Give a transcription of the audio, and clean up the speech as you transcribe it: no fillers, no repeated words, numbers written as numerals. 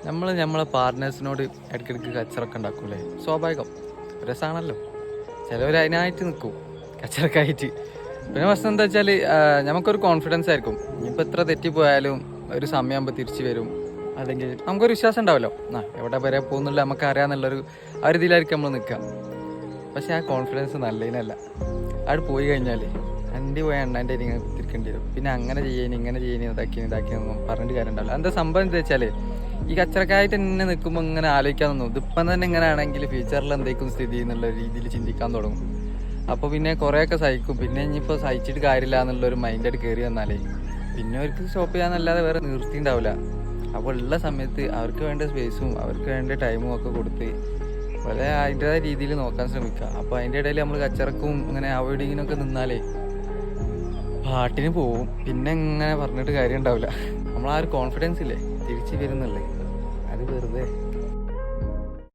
നമ്മളെ പാർട്ട്നേഴ്സിനോട് ഇടയ്ക്കിടയ്ക്ക് കച്ചറൊക്കെ ഉണ്ടാക്കൂലേ, സ്വാഭാവികം, രസമാണല്ലോ. ചിലവർ അതിനായിട്ട് നിൽക്കും കച്ചറക്കായിട്ട്. പിന്നെ പ്രശ്നം എന്താ വെച്ചാൽ നമുക്കൊരു കോൺഫിഡൻസ് ആയിരിക്കും, ഇനിയിപ്പോൾ എത്ര തെറ്റിപ്പോയാലും ഒരു സമയമാകുമ്പോൾ തിരിച്ചു വരും, അല്ലെങ്കിൽ നമുക്കൊരു വിശ്വാസം ഉണ്ടാവല്ലോ, എവിടെ വരെ പോകുന്നില്ല നമുക്ക് അറിയാമെന്നുള്ളൊരു ആ ഒരു ഇതിലായിരിക്കും നമ്മൾ നിൽക്കുക. പക്ഷെ ആ കോൺഫിഡൻസ് നല്ലതിനല്ല. അവിടെ പോയി കഴിഞ്ഞാൽ എൻ്റെ പോയ എണ്ണൻ്റെ ഇങ്ങനെ കുത്തിരിക്കേണ്ടി വരും. പിന്നെ അങ്ങനെ ചെയ്യാൻ ഇങ്ങനെ ചെയ്യാൻ ഇതാക്കിയെന്നൊന്നും പറഞ്ഞിട്ട് കാര്യം ഉണ്ടാവില്ല. എന്താ സംഭവം എന്താ വെച്ചാൽ ഈ കച്ചറക്കായിട്ട് തന്നെ നിൽക്കുമ്പോൾ ഇങ്ങനെ ആലോചിക്കാൻ തോന്നും, ഇതിപ്പം തന്നെ ഇങ്ങനെ ആണെങ്കിൽ ഫ്യൂച്ചറിൽ എന്തേക്കും സ്ഥിതി എന്നുള്ള രീതിയിൽ ചിന്തിക്കാൻ തുടങ്ങും. അപ്പോൾ പിന്നെ കുറേയൊക്കെ സഹിക്കും. പിന്നെ ഇനിയിപ്പോൾ സഹിച്ചിട്ട് കാര്യമില്ല എന്നുള്ളൊരു മൈൻഡായിട്ട് കയറി വന്നാലേ പിന്നെ അവർക്ക് സ്റ്റോപ്പ് ചെയ്യാന്നല്ലാതെ വേറെ നിർത്തി ഉണ്ടാവില്ല. അപ്പോൾ ഉള്ള സമയത്ത് അവർക്ക് വേണ്ട സ്പേസും അവർക്ക് വേണ്ട ടൈമും ഒക്കെ കൊടുത്ത് വളരെ അതിൻ്റെതായ രീതിയിൽ നോക്കാൻ ശ്രമിക്കുക. അപ്പോൾ അതിൻ്റെ ഇടയിൽ നമ്മൾ കച്ചറക്കും ഇങ്ങനെ അവോയ്ഡിങ്ങിനൊക്കെ നിന്നാലേ പാട്ടിന് പോവും. പിന്നെ ഇങ്ങനെ പറഞ്ഞിട്ട് കാര്യം ഉണ്ടാവില്ല. നമ്മൾ ആ ഒരു കോൺഫിഡൻസ് ഇല്ലേ തിരിച്ച് വരുന്നുള്ളേ, അത് വെറുതെ